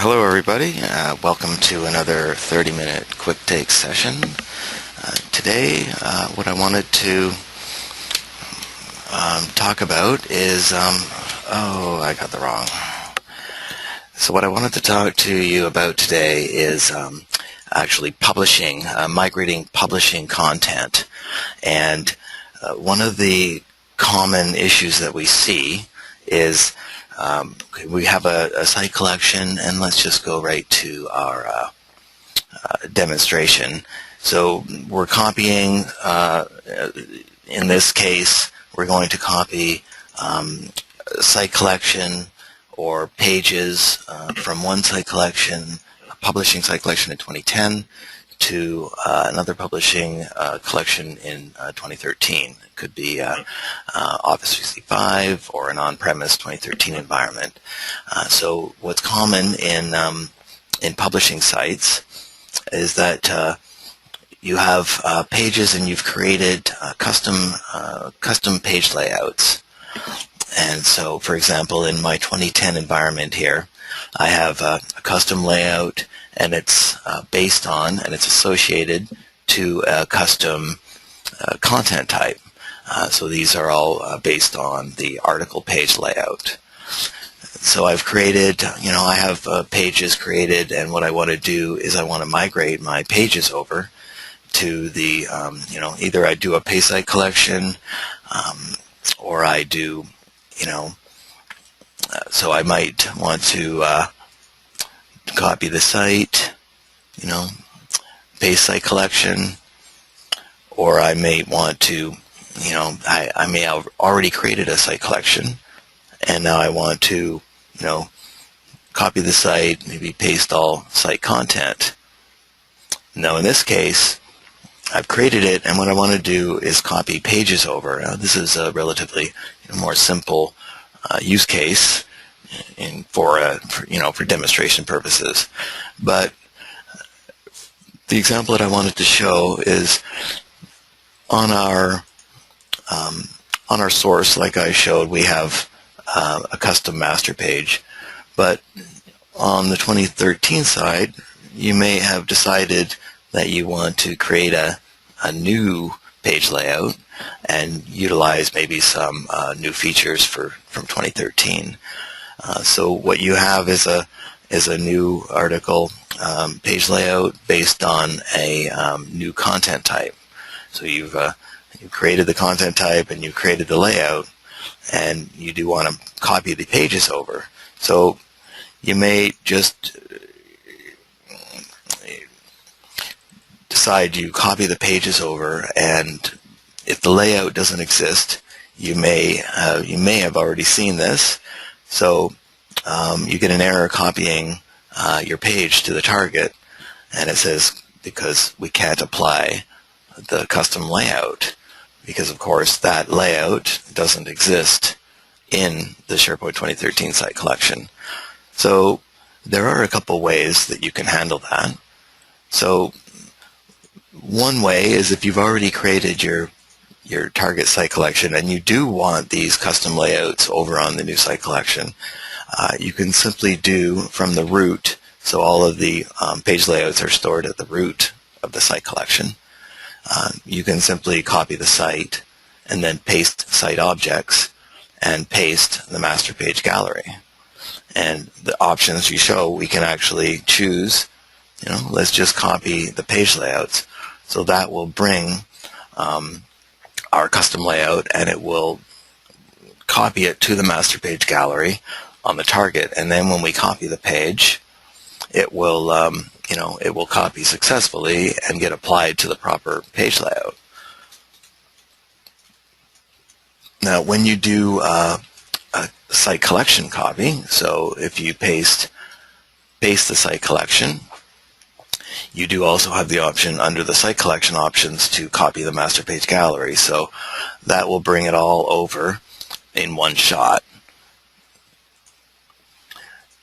Hello everybody, welcome to another 30-minute quick take session. Today what I wanted to talk about is, I got the wrong. So what I wanted to talk to you about today is actually publishing, migrating publishing content. And one of the common issues that we see is we have a site collection, and let's just go right to our demonstration. So we're copying, in this case, we're going to copy site collection or pages from one site collection, a publishing site collection in 2010, to another publishing collection in 2013. It could be Office 365 or an on-premise 2013 environment. So what's common in publishing sites is that you have pages and you've created custom page layouts. And so, for example, in my 2010 environment here, I have a custom layout, and it's based on and it's associated to a custom content type. So these are all based on the article page layout. So I've created, I have pages created, and what I want to do is I want to migrate my pages over to the, either I do a page site collection, or I do, so I might want to copy the site, paste site collection, or I may want to, I may have already created a site collection, and now I want to, copy the site, maybe paste all site content. Now in this case, I've created it, and what I want to do is copy pages over. Now this is a relatively more simple use case for demonstration purposes. But the example that I wanted to show is on our source, like I showed, we have a custom master page. But on the 2013 side, you may have decided that you want to create a new page layout and utilize maybe some new features from 2013. So what you have is a new article page layout based on a new content type. So you've created the content type and you've created the layout, and you do want to copy the pages over. So you may just decide you copy the pages over, and if the layout doesn't exist, you may have already seen this. So you get an error copying your page to the target, and it says because we can't apply the custom layout, because of course that layout doesn't exist in the SharePoint 2013 site collection. So there are a couple ways that you can handle that. So one way is if you've already created your target site collection and you do want these custom layouts over on the new site collection, you can simply do from the root. So all of the page layouts are stored at the root of the site collection. You can simply copy the site and then paste site objects and paste the master page gallery. And the options you show, we can actually choose, let's just copy the page layouts. So that will bring our custom layout, and it will copy it to the master page gallery on the target. And then when we copy the page, it will it will copy successfully and get applied to the proper page layout. Now when you do a site collection copy, so if you paste the site collection, you do also have the option under the site collection options to copy the master page gallery. So that will bring it all over in one shot.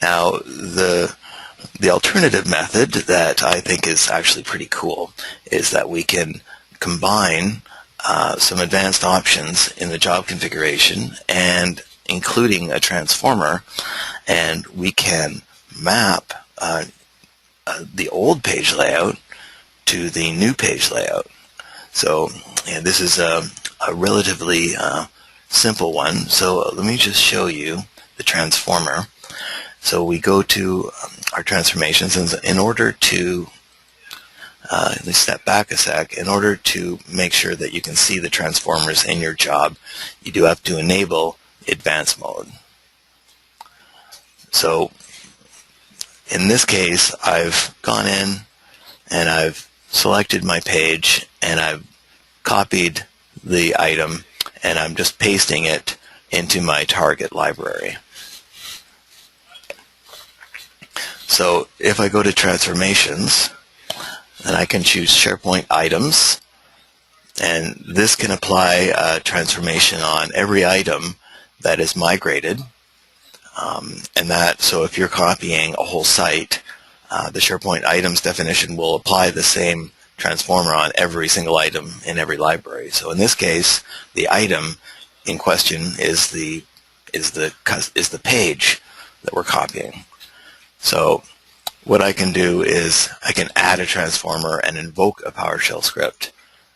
Now the alternative method that I think is actually pretty cool is that we can combine some advanced options in the job configuration and including a transformer, and we can map the old page layout to the new page layout. So yeah, this is a relatively simple one. So let me just show you the transformer. So we go to our transformations, and in order to let me step back a sec. In order to make sure that you can see the transformers in your job, you do have to enable advanced mode. So in this case, I've gone in and I've selected my page and I've copied the item and I'm just pasting it into my target library. So if I go to transformations, then I can choose SharePoint items, and this can apply a transformation on every item that is migrated. So if you're copying a whole site, the SharePoint items definition will apply the same transformer on every single item in every library. So in this case, the item in question is the page that we're copying. So what I can do is I can add a transformer and invoke a PowerShell script.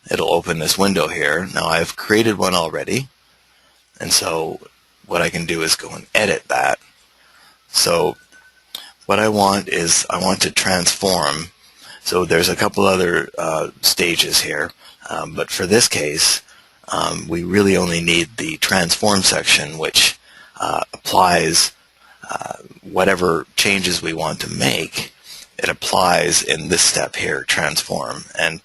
It'll open this window here. Now I've created one already, and so what I can do is go and edit that. So what I want is I want to transform. So there's a couple other stages here, but for this case we really only need the transform section, which applies whatever changes we want to make. It applies in this step here, transform. And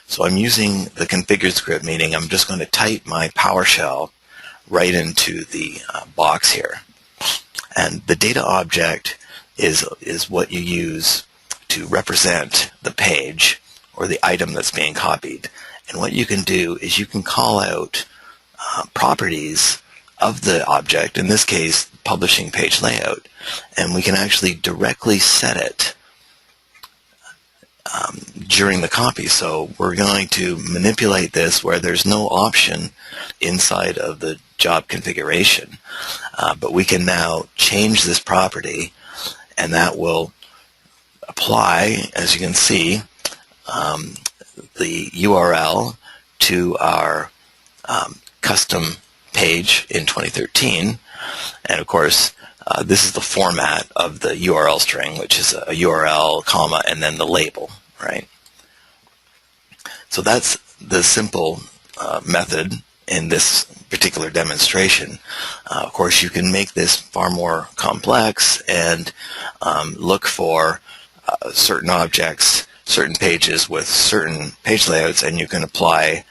so I'm using the configured script, meaning I'm just going to type my PowerShell right into the box here. And the data object is what you use to represent the page or the item that's being copied. And what you can do is you can call out properties of the object, in this case publishing page layout, and we can actually directly set it during the copy. So we're going to manipulate this where there's no option inside of the job configuration, but we can now change this property, and that will apply, as you can see, the URL to our custom page in 2013. And of course, this is the format of the URL string, which is a URL, comma, and then the label, right? So that's the simple method in this particular demonstration. Of course, you can make this far more complex and look for certain objects, certain pages with certain page layouts, and you can apply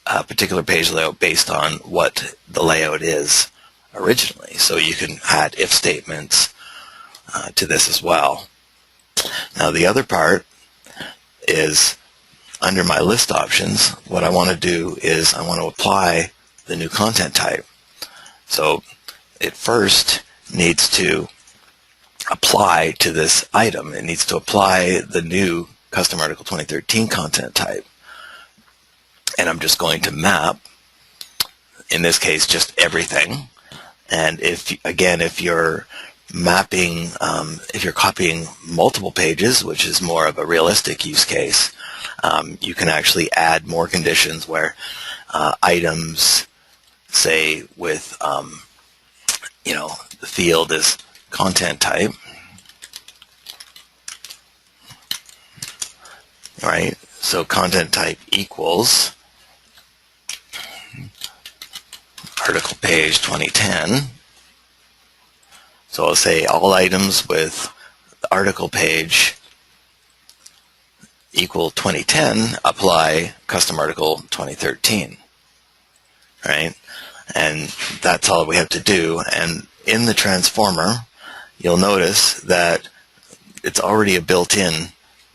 a particular page layout based on what the layout is originally. So you can add if statements to this as well. Now the other part is under my list options. What I want to do is I want to apply the new content type. So it first needs to apply to this item. It needs to apply the new Custom Article 2013 content type. And I'm just going to map, in this case, just everything. And if you're mapping, if you're copying multiple pages, which is more of a realistic use case, you can actually add more conditions where items, say with, the field is content type, all right? So content type equals article page 2010. So I'll say all items with the article page equal 2010 apply custom article 2013, right? And that's all we have to do. And in the transformer, you'll notice that it's already a built-in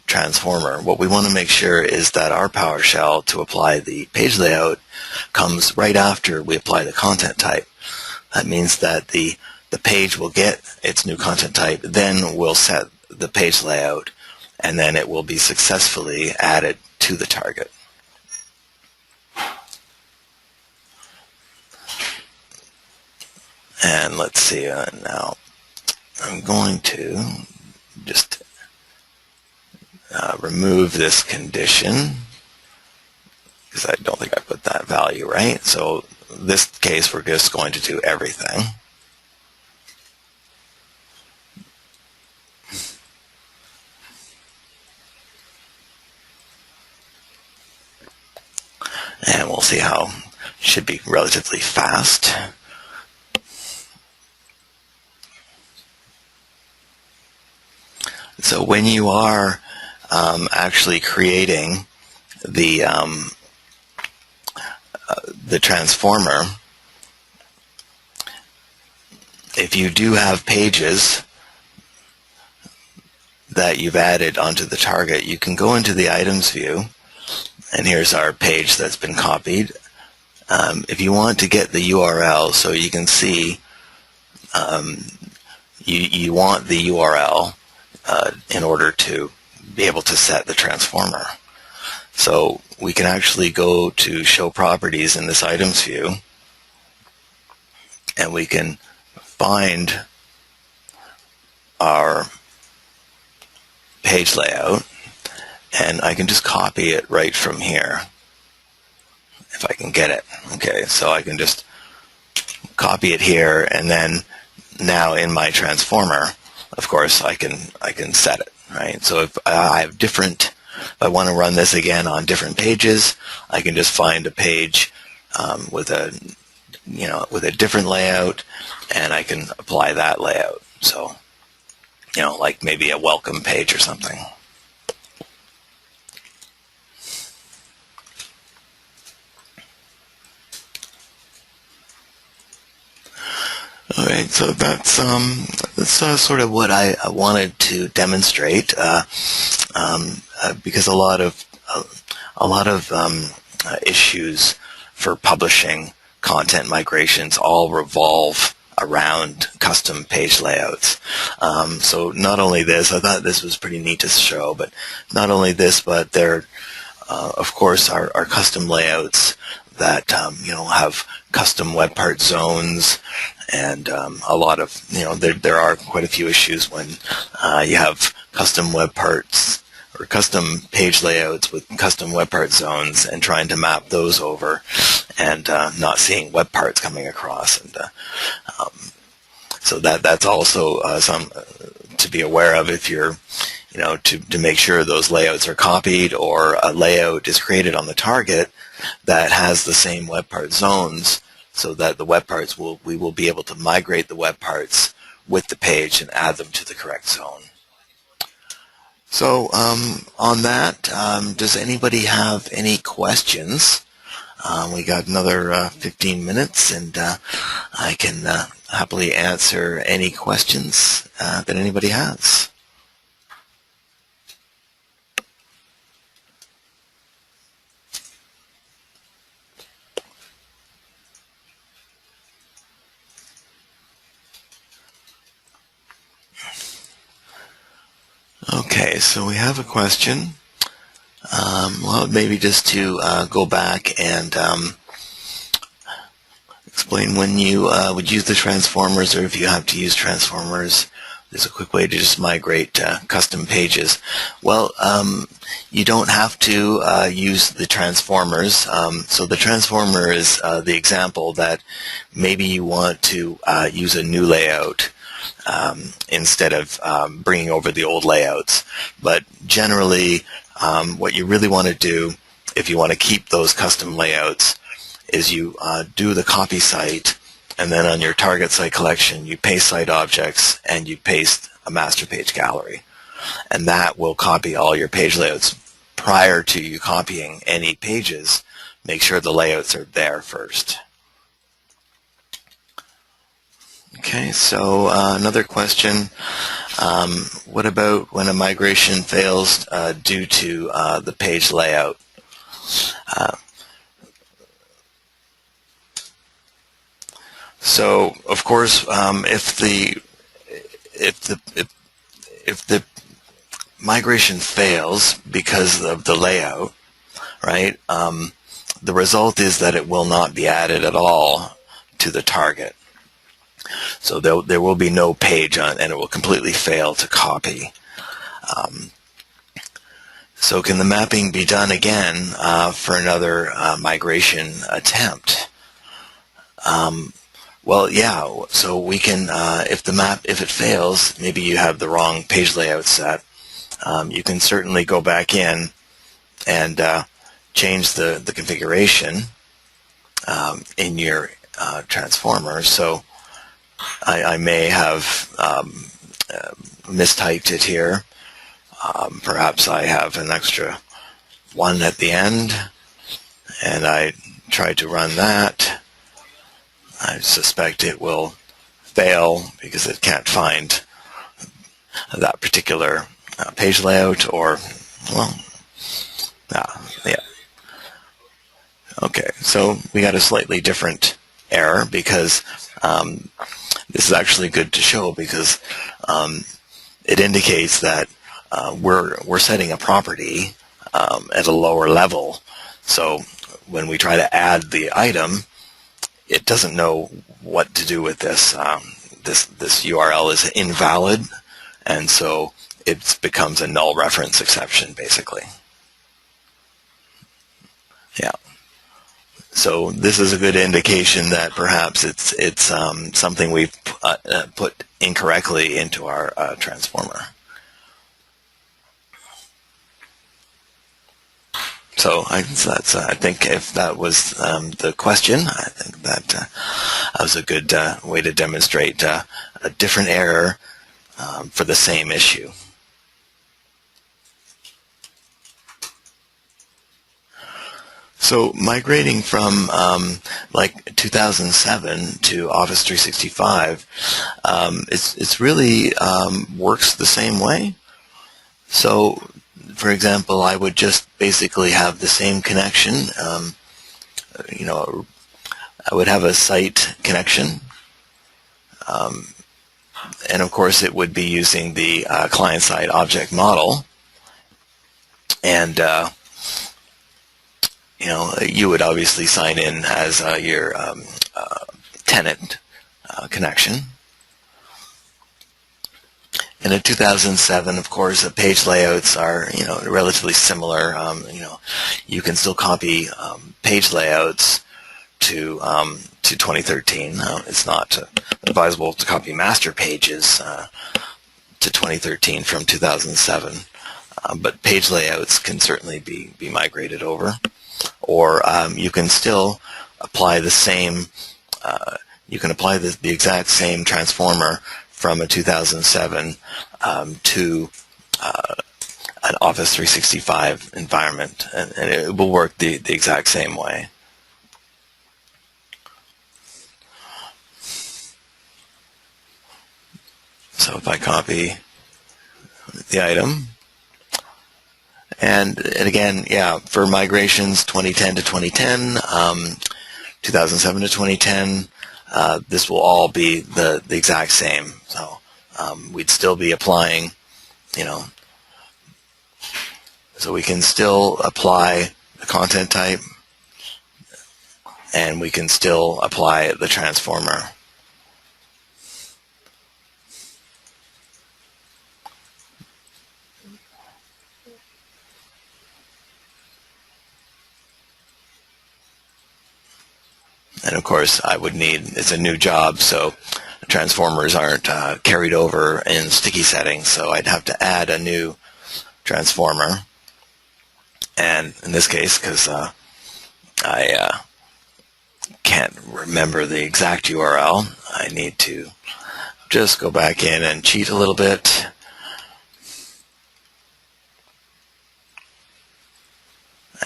transformer. What we want to make sure is that our PowerShell to apply the page layout comes right after we apply the content type. That means that the page will get its new content type, then we'll set the page layout, and then it will be successfully added to the target. And let's see, now I'm going to just remove this condition because I don't think I put that value right. So in this case, we're just going to do everything. And we'll see how it should be relatively fast. So when you are actually creating the transformer, if you do have pages that you've added onto the target, you can go into the items view, and here's our page that's been copied. If you want to get the URL, so you can see you want the URL in order to be able to set the transformer. So we can actually go to show properties in this items view, and we can find our page layout, and I can just copy it right from here if I can get it. Okay, so I can just copy it here, and then now in my transformer, of course, I can set it, right? So if I have if I want to run this again on different pages, I can just find a page with a different layout, and I can apply that layout. So, like maybe a welcome page or something. All right, so that's sort of what I wanted to demonstrate, because a lot of issues for publishing content migrations all revolve around custom page layouts. So not only this, I thought this was pretty neat to show, but not only this, but there, of course, are custom layouts that have custom web part zones, and a lot of there are quite a few issues when you have custom web parts or custom page layouts with custom web part zones and trying to map those over and not seeing web parts coming across, and so that's also some to be aware of if you're to make sure those layouts are copied, or a layout is created on the target that has the same web part zones, so that the web parts we will be able to migrate the web parts with the page and add them to the correct zone. So on that, does anybody have any questions? We got another 15 minutes, and I can happily answer any questions that anybody has. Okay, so we have a question. Well, maybe just to go back and explain when you would use the transformers, or if you have to use transformers, there's a quick way to just migrate custom pages. Well, you don't have to use the transformers. So the transformer is the example that maybe you want to use a new layout instead of bringing over the old layouts. But generally, what you really want to do, if you want to keep those custom layouts, is you do the copy site, and then on your target site collection, you paste site objects, and you paste a master page gallery. And that will copy all your page layouts. Prior to you copying any pages, make sure the layouts are there first. Okay, so another question. What about when a migration fails due to the page layout? So, of course, if the migration fails because of the layout, right? The result is that it will not be added at all to the target. So there will be no page on, and it will completely fail to copy. So can the mapping be done again for another migration attempt? Well, yeah. So we can, if it fails, maybe you have the wrong page layout set. You can certainly go back in and change the configuration in your transformer. So I may have mistyped it here. Perhaps I have an extra 1 at the end, and I tried to run that. I suspect it will fail because it can't find that particular page layout, or, well, yeah. Okay, so we got a slightly different error because this is actually good to show because it indicates that we're setting a property at a lower level. So when we try to add the item, it doesn't know what to do with this. This URL is invalid, and so it becomes a null reference exception, basically. Yeah. So this is a good indication that perhaps it's something we've put incorrectly into our transformer. So I think if that was the question, I think that was a good way to demonstrate a different error for the same issue. So migrating from like 2007 to Office 365, it's really works the same way. So, for example, I would just basically have the same connection. You know, I would have a site connection, and of course it would be using the client-side object model, and you know, you would obviously sign in as your tenant connection. And in 2007, of course, the page layouts are, you know, relatively similar. You know, you can still copy page layouts to 2013. It's not advisable to copy master pages to 2013 from 2007, but page layouts can certainly be migrated over. Or you can still apply the same. You can apply the exact same transformer from a 2007 to an Office 365 environment, and it will work the exact same way. So if I copy the item, and again, yeah, for migrations 2010 to 2010, 2007 to 2010, this will all be the exact same. So we'd still be applying, you know, so we can still apply the content type, and we can still apply the transformer. And of course, I would need, it's a new job, so transformers aren't carried over in sticky settings, so I'd have to add a new transformer. And in this case, because I can't remember the exact URL, I need to just go back in and cheat a little bit.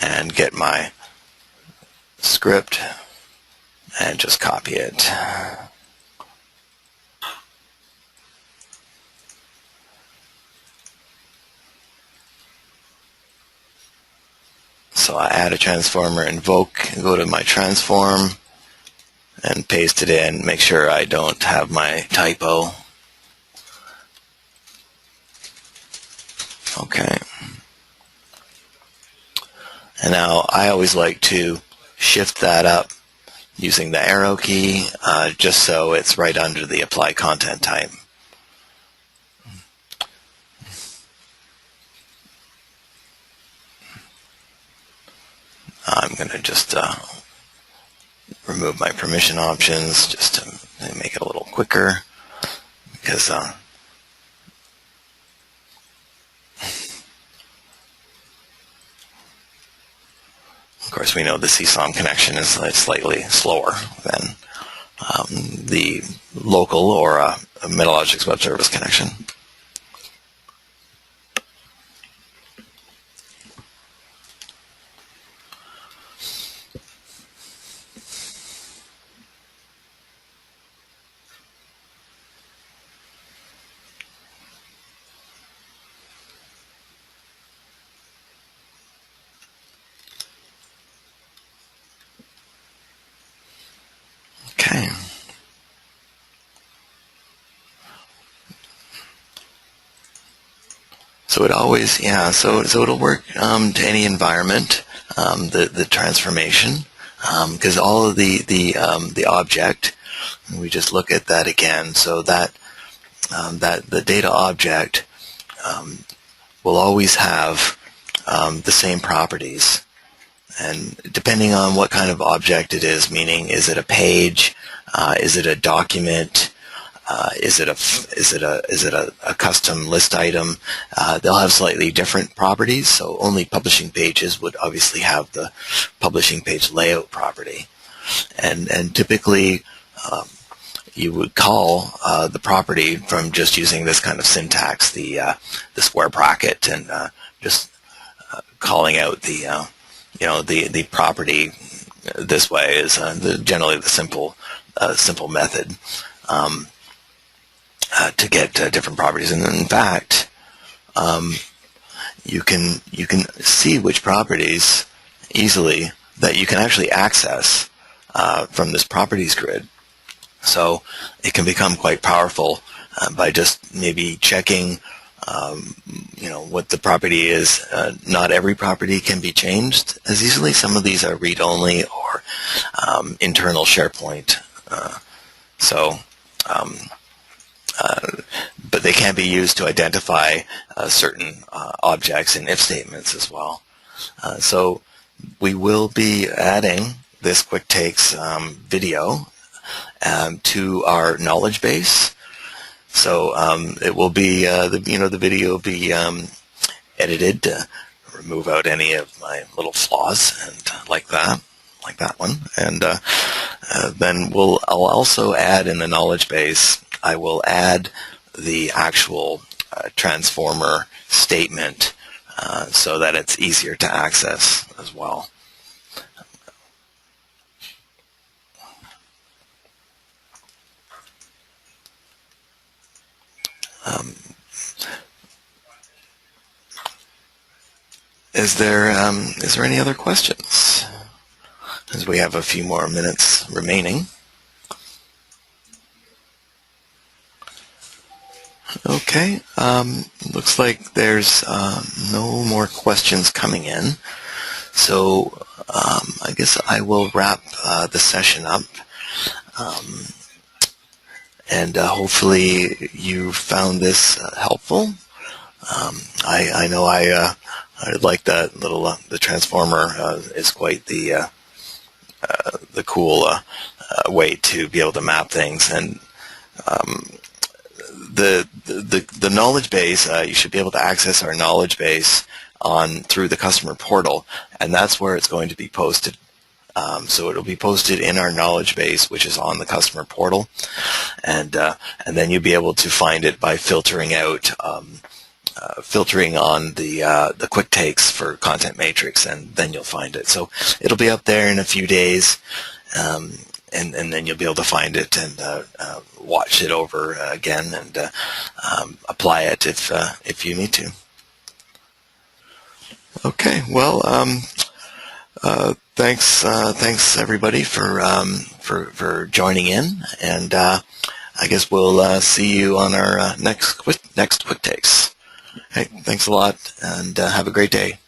And get my script and just copy it. So I add a transformer, invoke, go to my transform, and paste it in. Make sure I don't have my typo. Okay. And now I always like to shift that up using the arrow key, just so it's right under the apply content type. I'm going to just remove my permission options just to make it a little quicker, because of course we know the CSOM connection is slightly slower than the local or a Metalogix Web Service connection. Okay. So it always, yeah, so it'll work to any environment, the transformation, because all of the object, we just look at that again, so that the data object will always have the same properties. And depending on what kind of object it is, meaning is it a page, is it a document, is it a custom list item, they'll have slightly different properties. So only publishing pages would obviously have the publishing page layout property, and typically you would call the property from just using this kind of syntax, the square bracket, and just calling out the property this way is generally the simple method to get different properties. And in fact, you can see which properties easily that you can actually access from this properties grid. So it can become quite powerful by just maybe checking what the property is. Not every property can be changed as easily. Some of these are read-only or internal SharePoint. But they can be used to identify certain objects in if statements as well. So we will be adding this quick takes video to our knowledge base. So it will be the video will be edited to remove out any of my little flaws and like that one. And then I'll also add in the knowledge base. I will add the actual transformer statement so that it's easier to access as well. Is there any other questions? As we have a few more minutes remaining. Okay, looks like there's no more questions coming in. So I guess I will wrap the session up. And hopefully you found this helpful. I know I like that little the transformer is quite the cool way to be able to map things. And the knowledge base, you should be able to access our knowledge base through the customer portal, and that's where it's going to be posted. So it'll be posted in our knowledge base, which is on the customer portal, and then you'll be able to find it by filtering out, filtering on the quick takes for content matrix, and then you'll find it. So it'll be up there in a few days, and then you'll be able to find it and watch it over again and apply it if you need to. Okay, well. Thanks everybody for joining in, and I guess we'll see you on our next quick takes. Hey, thanks a lot, and have a great day.